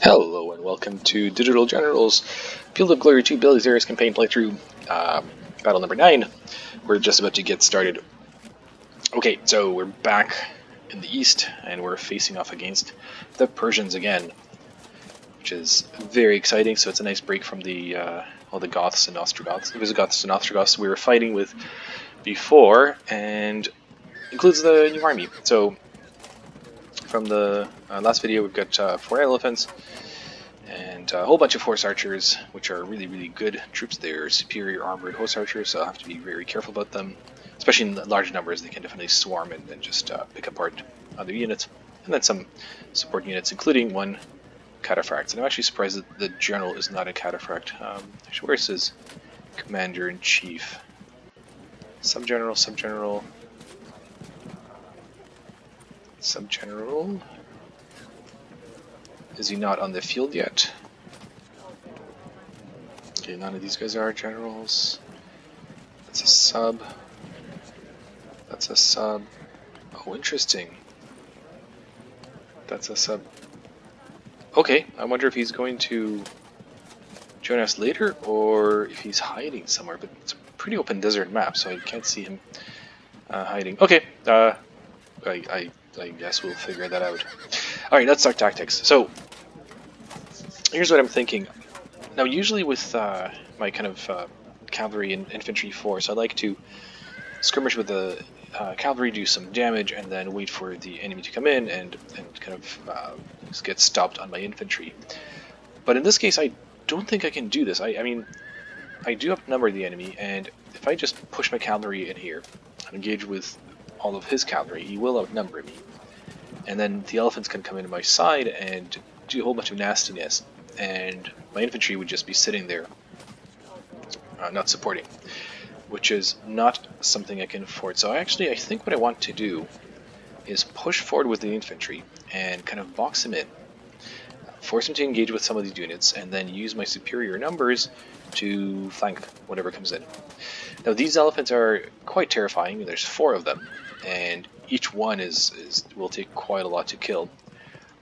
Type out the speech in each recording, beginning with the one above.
Hello and welcome to Digital General's Field of Glory 2 Belisarius campaign playthrough, battle number 9. We're just about to get started. Okay, so we're back in the east and we're facing off against the Persians again, which is very exciting. So it's a nice break from the all the Goths and Ostrogoths, the Visigoths and Ostrogoths we were fighting with before, and includes the new army. So from the last video, we've got 4 elephants and a whole bunch of horse archers, which are really good troops. They're superior armored horse archers, so I have to be very careful about them. Especially in large numbers, they can definitely swarm and just pick apart other units. And then some support units, including one cataphract. And I'm actually surprised that the general is not a cataphract. Actually, where's his commander-in-chief? Subgeneral. Is he not on the field yet? Okay, none of these guys are generals. That's a sub. That's a sub. Oh, interesting. That's a sub. Okay, I wonder if he's going to join us later or if he's hiding somewhere, but it's a pretty open desert map, so I can't see him hiding. Okay, I guess we'll figure that out. Alright, let's talk tactics. So, here's what I'm thinking. Now, usually with my kind of cavalry and infantry force, I like to skirmish with the cavalry, do some damage, and then wait for the enemy to come in and kind of get stopped on my infantry. But in this case, I don't think I can do this. I mean, I do outnumber the enemy, and if I just push my cavalry in here and engage with all of his cavalry, he will outnumber me. And then the elephants can come into my side and do a whole bunch of nastiness, and my infantry would just be sitting there, not supporting, which is not something I can afford. So I think what I want to do is push forward with the infantry and kind of box him in, force him to engage with some of these units, and then use my superior numbers to flank whatever comes in. Now, these elephants are quite terrifying. There's 4 of them, and each one will take quite a lot to kill.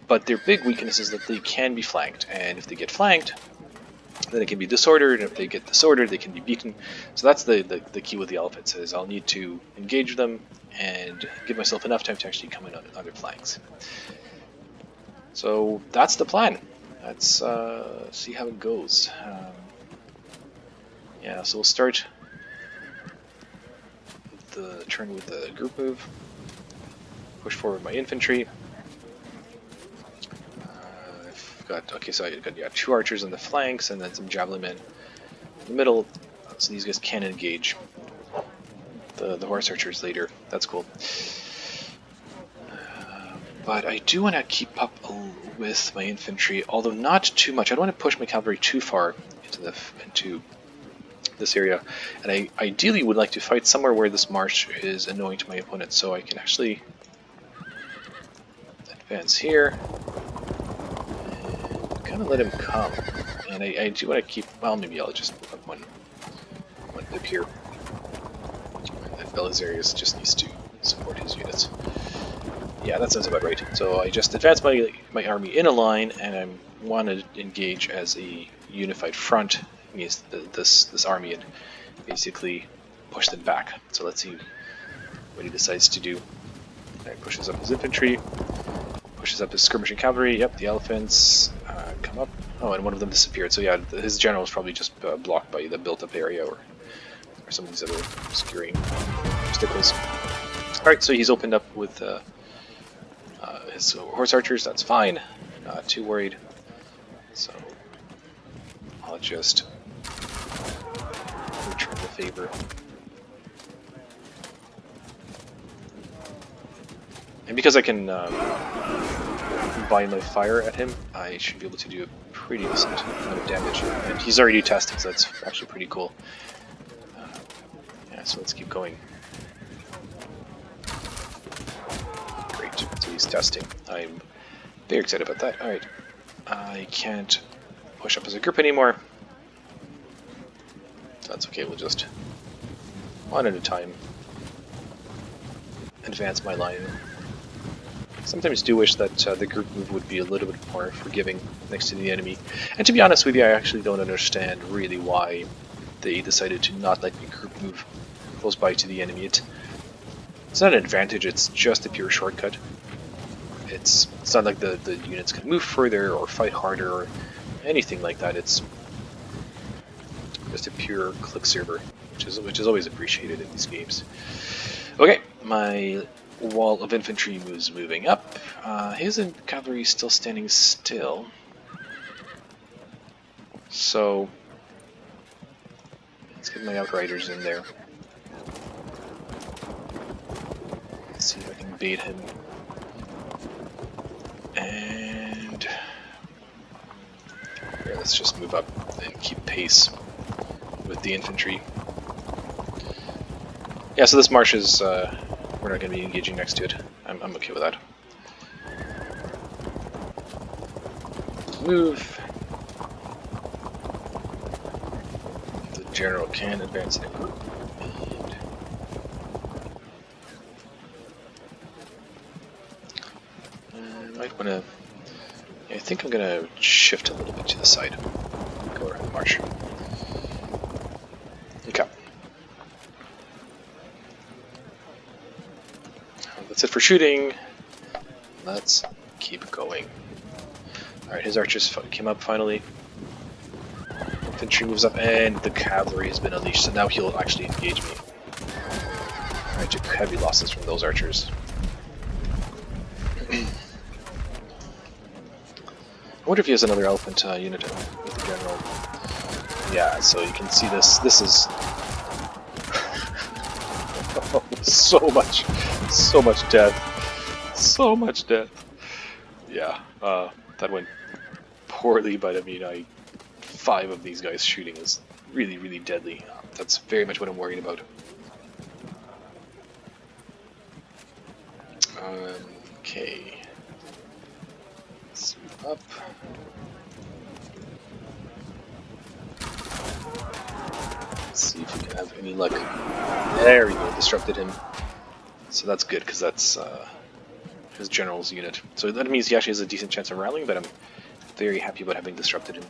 But their big weakness is that they can be flanked, and if they get flanked, then it can be disordered, and if they get disordered, they can be beaten. So that's the key with the elephants, is I'll need to engage them and give myself enough time to actually come in on other flanks. So that's the plan. Let's see how it goes. Yeah, so we'll start the turn with the group move. Push forward my infantry. So I got 2 archers on the flanks and then some javelin men in the middle. So these guys can engage the horse archers later. That's cool. But I do want to keep up with my infantry, although not too much. I don't want to push my cavalry too far into this area, and I ideally would like to fight somewhere where this march is annoying to my opponent, so I can actually advance here and kind of let him come. And I do want to keep, well, maybe I'll just move up one bit here, and Belisarius just needs to support his units. Yeah, that sounds about right. So I just advance my army in a line, and I want to engage as a unified front against this army and basically push them back. So let's see what he decides to do. He pushes up his infantry, pushes up his skirmishing cavalry. Yep, the elephants come up. Oh, and one of them disappeared. So yeah, his general is probably just blocked by the built-up area or some of these other obscuring obstacles. Alright, so he's opened up with his horse archers. That's fine. Not too worried. So I'll just return the favor. And because I can combine my fire at him, I should be able to do a pretty decent amount of damage. And he's already testing, so that's actually pretty cool. Yeah, so let's keep going. Great, so he's testing. I'm very excited about that. Alright, I can't push up as a group anymore. That's okay, we'll just one at a time advance my line sometimes do wish that the group move would be a little bit more forgiving next to the enemy. And to be honest with you, I actually don't understand really why they decided to not let me group move close by to the enemy. It's not an advantage, it's just a pure shortcut. It's not like the units can move further or fight harder or anything like that. It's just a pure click server, which is always appreciated in these games. Okay, my wall of infantry was moving up. His cavalry is still standing still. So let's get my outriders in there. Let's see if I can bait him. And yeah, let's just move up and keep pace with the infantry. Yeah, so this marsh is, we're not going to be engaging next to it. I'm okay with that. Move. The general can advance in a group. And I might want to... I think I'm going to shift a little bit to the side. Go around the marsh. Okay. That's it for shooting. Let's keep going. Alright, his archers came up finally. Infantry moves up, and the cavalry has been unleashed, so now he'll actually engage me. I took heavy losses from those archers. I wonder if he has another elephant unit with the general. Yeah, so you can see this. This is so much death. So much death. Yeah, that went poorly, but I mean, 5 of these guys shooting is really, really deadly. That's very much what I'm worried about. Okay. Let's move up. Let's see if we can have any luck. There we go, disrupted him. So that's good, because that's his general's unit. So that means he actually has a decent chance of rallying, but I'm very happy about having disrupted him.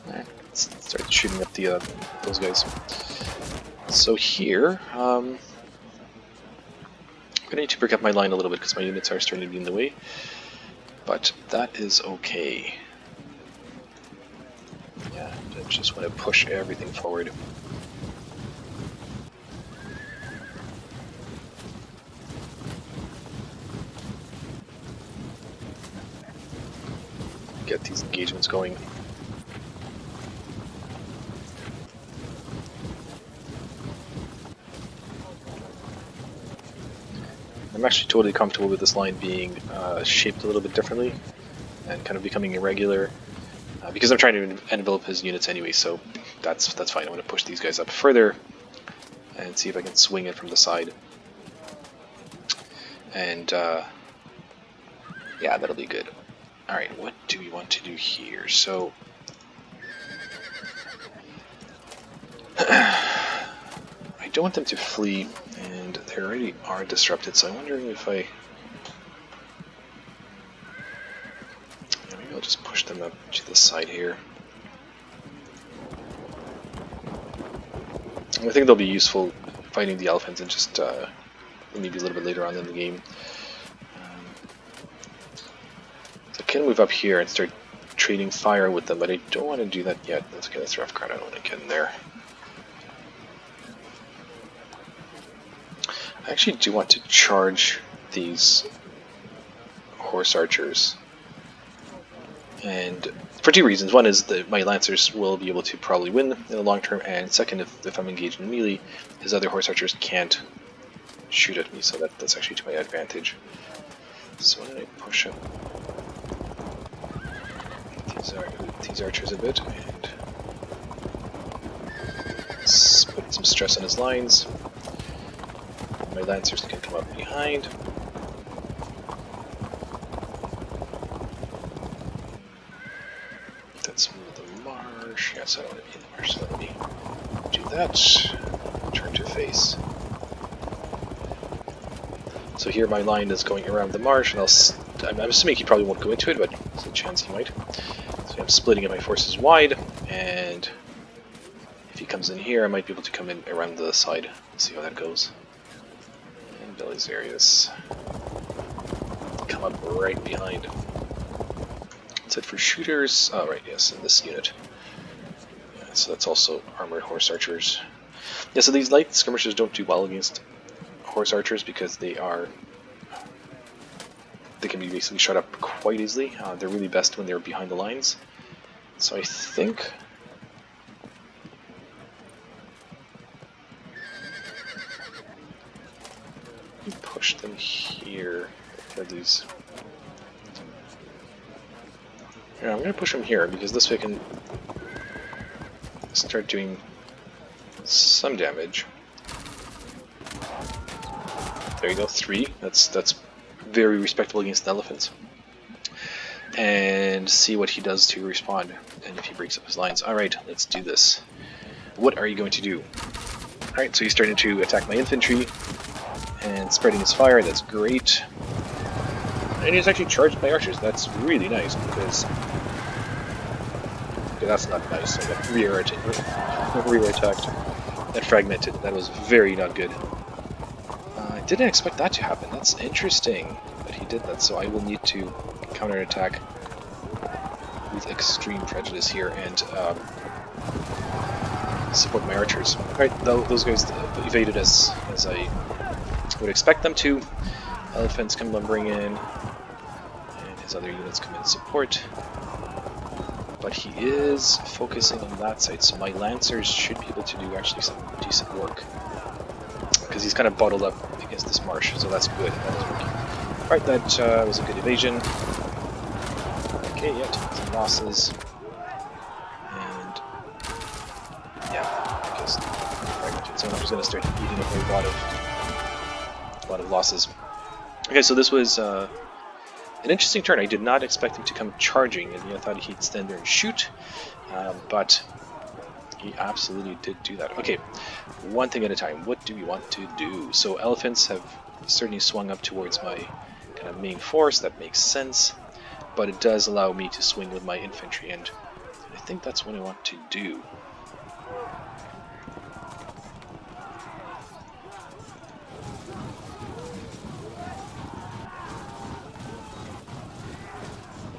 Let's start shooting up the those guys. So here, I'm gonna need to break up my line a little bit because my units are starting to be in the way, but that is okay. Yeah, I just want to push everything forward. Get these engagements going. I'm actually totally comfortable with this line being shaped a little bit differently and kind of becoming irregular because I'm trying to envelop his units anyway, so that's fine. I'm going to push these guys up further and see if I can swing it from the side. And yeah, that'll be good. Alright, what do we want to do here? So I don't want them to flee, and they already are disrupted, so I'm wondering if maybe I'll just push them up to the side here. I think they'll be useful fighting the elephants and just maybe a little bit later on in the game. So I can move up here and start trading fire with them, but I don't want to do that yet. That's okay, that's rough crowd, I don't want to get in there. I actually do want to charge these horse archers, and for 2 reasons. One is that my lancers will be able to probably win in the long term, and second, if I'm engaged in melee, his other horse archers can't shoot at me, so that's actually to my advantage. So why don't I push up these archers a bit, and let's put some stress on his lines. My lancers can come up behind. Let's move the marsh. Yeah, so I don't want to be in the marsh, so let me do that. Turn to face. So here my line is going around the marsh, and I'm assuming he probably won't go into it, but there's a chance he might. So I'm splitting up my forces wide, and if he comes in here, I might be able to come in around the side. See how that goes. And Belisarius. Come up right behind. That's it for shooters. Oh, right, yes, in this unit. Yeah, so that's also armored horse archers. Yeah, so these light skirmishers don't do well against horse archers because they can be basically shot up quite easily. They're really best when they're behind the lines. So I think push them here. These. Yeah, I'm going to push them here because this way I can start doing some damage. There you go, 3. That's very respectable against the elephants. And see what he does to respond, and if he breaks up his lines. Alright, let's do this. What are you going to do? Alright, so he's starting to attack my infantry, and spreading his fire, that's great. And he's actually charged my archers, that's really nice, because... Okay, that's not nice, I got rear attacked. That fragmented, that was very not good. I didn't expect that to happen, that's interesting. But he did that, so I will need to counterattack with extreme prejudice here and support my archers. Alright, those guys evaded as I would expect them to. Elephants come lumbering in, and his other units come in support. But he is focusing on that side, so my lancers should be able to do actually some decent work. Because he's kind of bottled up against this marsh, so that's good. That is working. Alright, that was a good evasion. Okay, yeah, took some losses. And yeah, because fragmented zone, I'm just going to start eating up a lot of losses. Okay, so this was an interesting turn. I did not expect him to come charging, and I thought he'd stand there and shoot, but he absolutely did do that. Okay, one thing at a time. What do we want to do? So elephants have certainly swung up towards my kind of main force. That makes sense, but it does allow me to swing with my infantry, and I think that's what I want to do.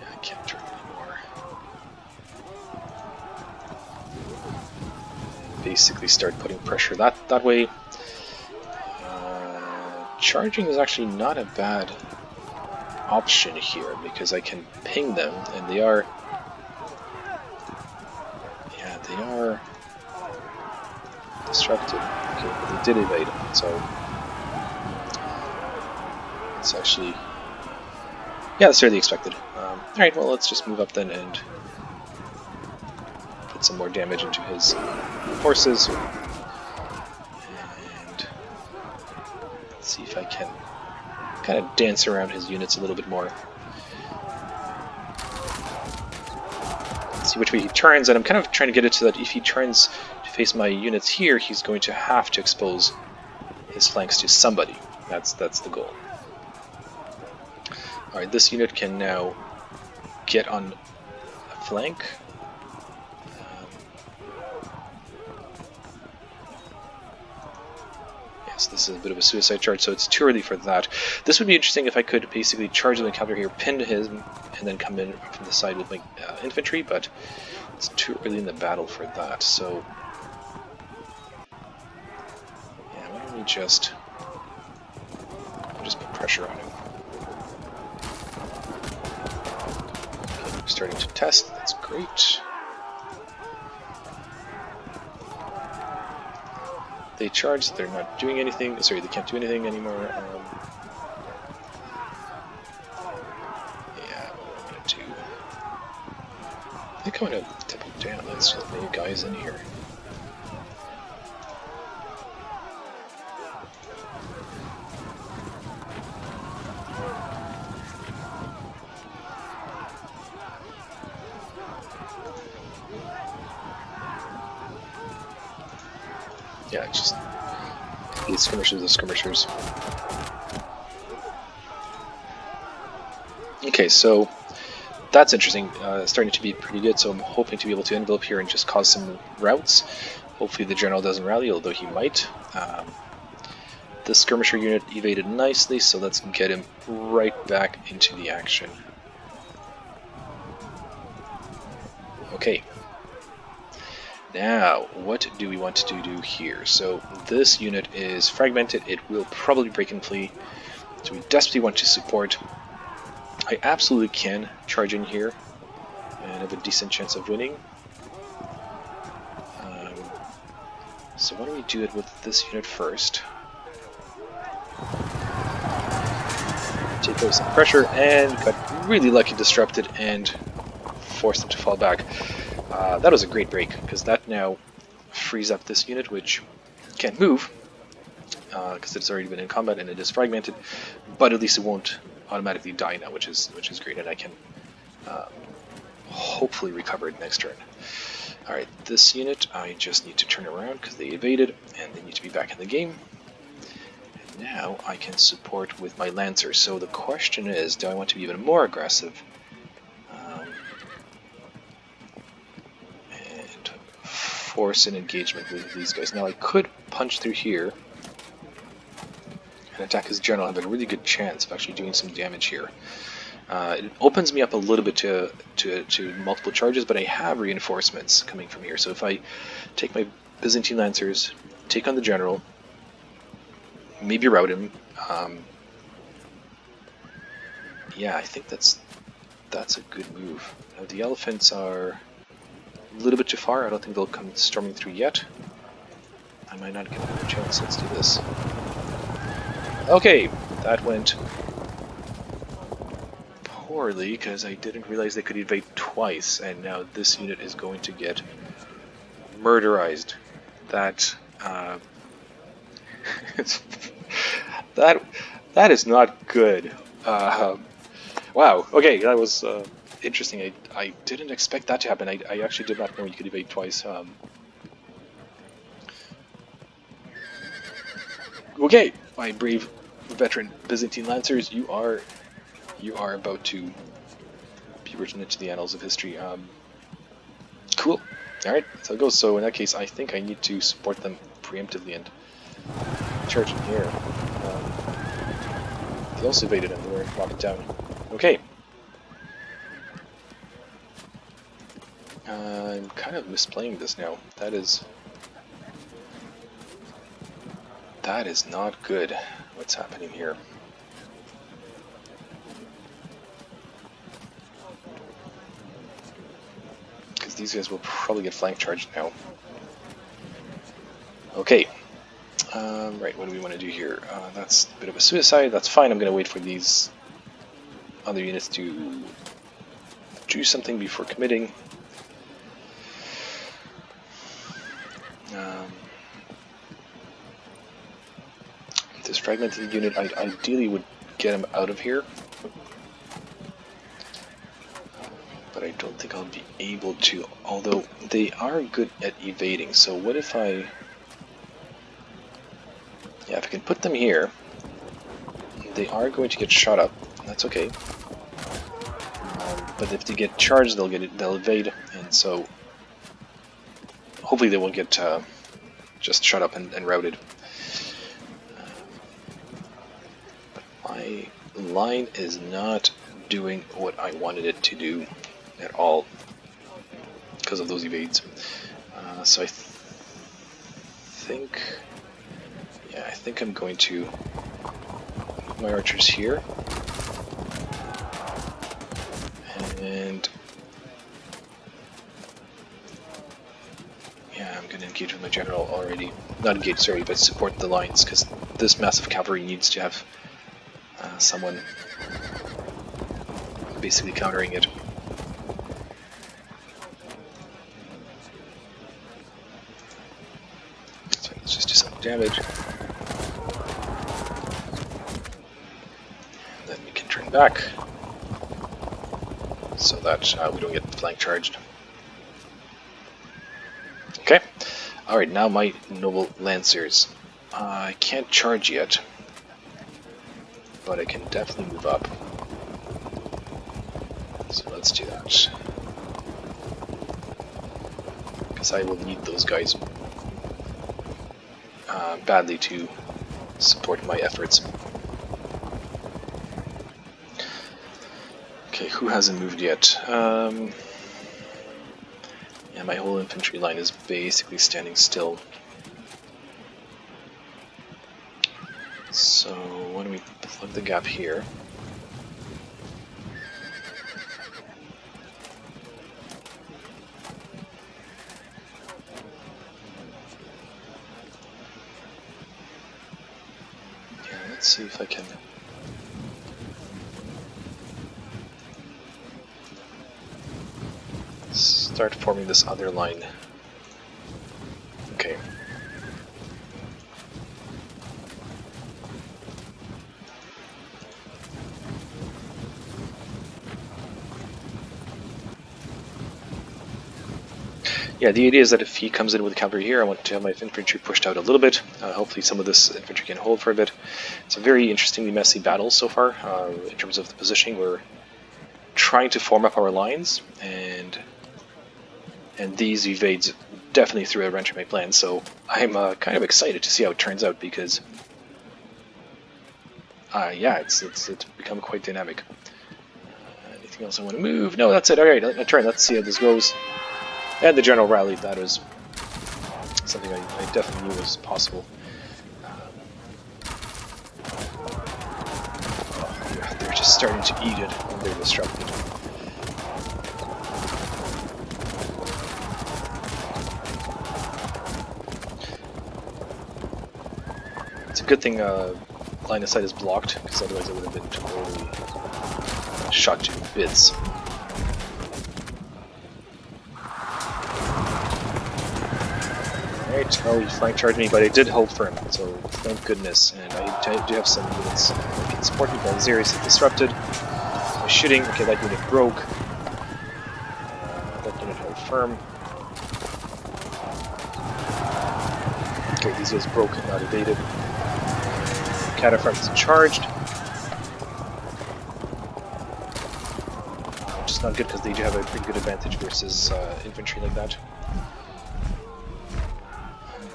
Yeah, I can't turn anymore. Basically start putting pressure that way. Charging is actually not a bad option here because I can ping them, and they are disrupted. Okay, but they did evade, so it's actually that's fairly expected. Alright, well, let's just move up then and put some more damage into his forces, and see if I can kind of dance around his units a little bit more. See which way he turns, and I'm kind of trying to get it so that if he turns to face my units here, he's going to have to expose his flanks to somebody. That's the goal. Alright, this unit can now get on a flank. Yes, this is a bit of a suicide charge, so it's too early for that. This would be interesting if I could basically charge the encounter here, pin him, and then come in from the side with my infantry, but it's too early in the battle for that, so... yeah, why don't we just put pressure on him. Okay, we're starting to test, that's great. They charge, they're not doing anything. Sorry, they can't do anything anymore. Yeah, what am I gonna do? I think I'm gonna tip them down. Let's get many guys in here. Yeah, it's just these skirmishers are skirmishers. Okay, so that's interesting. Starting to be pretty good, so I'm hoping to be able to envelop here and just cause some routes. Hopefully the general doesn't rally, although he might. The skirmisher unit evaded nicely, so let's get him right back into the action. Okay. Now, what do we want to do here? So this unit is fragmented. It will probably break and flee. So we desperately want to support. I absolutely can charge in here and have a decent chance of winning. So why don't we do it with this unit first? Take away some pressure, and got really lucky disrupted and forced them to fall back. That was a great break, because that now frees up this unit, which can't move, because it's already been in combat and it is fragmented, but at least it won't automatically die now, which is great, and I can hopefully recover it next turn. Alright, this unit, I just need to turn around because they evaded, and they need to be back in the game. And now I can support with my Lancer, so the question is, do I want to be even more aggressive? And force an engagement with these guys. Now I could punch through here and attack his general. I have a really good chance of actually doing some damage here. It opens me up a little bit to multiple charges, but I have reinforcements coming from here. So if I take my Byzantine Lancers, take on the general, maybe rout him, yeah, I think that's a good move. Now the elephants are a little bit too far. I don't think they'll come storming through yet. I might not get another chance. Let's do this. Okay, that went poorly because I didn't realize they could evade twice, and now this unit is going to get murderized. That that is not good. Wow. Okay, that was interesting. I didn't expect that to happen. I actually did not know you could evade twice. Okay, my brave veteran Byzantine Lancers, you are about to be written into the annals of history. Cool. Alright, so it goes. So in that case, I think I need to support them preemptively and charge in here. They also evaded and they were knocked down. Okay. I'm kind of misplaying this now. That is not good. What's happening here? Because these guys will probably get flank charged now. Okay. Right, what do we want to do here? That's a bit of a suicide. That's fine. I'm going to wait for these other units to do something before committing. This fragmented unit, I ideally would get him out of here. But I don't think I'll be able to, although they are good at evading. So what if I... Yeah, if I can put them here, they are going to get shot up. That's okay. But if they get charged, they'll evade, and so hopefully they won't get just shot up and routed. But my line is not doing what I wanted it to do at all because of those evades. So I think I'm going to move my archers here, and yeah, I'm going to engage with my general already. Not engage, sorry, but support the lines, because this massive cavalry needs to have someone basically countering it. So let's just do some damage. Then we can turn back so that we don't get flank charged. Okay. Alright, now my noble lancers. I can't charge yet, but I can definitely move up. So let's do that. Because I will need those guys badly to support my efforts. Okay, who hasn't moved yet? Yeah, my whole infantry line is basically standing still. So why don't we plug the gap here? Yeah, let's see if I can start forming this other line. Okay. Yeah, the idea is that if he comes in with cavalry here, I want to have my infantry pushed out a little bit. Hopefully some of this infantry can hold for a bit. It's a very interestingly messy battle so far in terms of the positioning. We're trying to form up our lines, and these evades definitely threw a wrench in my plans, so I'm kind of excited to see how it turns out, because yeah, it's become quite dynamic. Anything else I want to move? No, that's it. Alright, let's see how this goes. And the general rally, that was something I definitely knew was possible. Yeah, they're just starting to eat it when they're disrupted. It's a good thing line of sight is blocked, because otherwise I would have been totally shot to bits. Alright, well, he flank charged me, but I did hold firm, so thank goodness. And I do have some units that can support me. Belisarius is disrupted. My shooting, okay, that unit broke. That unit held firm. Okay, these guys broke and not evaded. Cataphracts is charged. Which is not good because they do have a pretty good advantage versus infantry like that.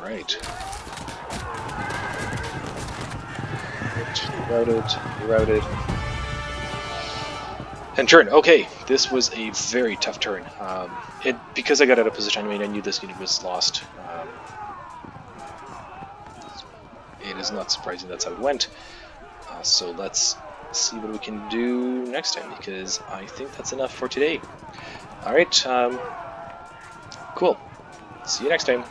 Alright. Routed. And turn. Okay, this was a very tough turn. Because I got out of position, I mean, I knew this unit was lost. It is not surprising that's how it went. So let's see what we can do next time, because I think that's enough for today. Alright, cool. See you next time.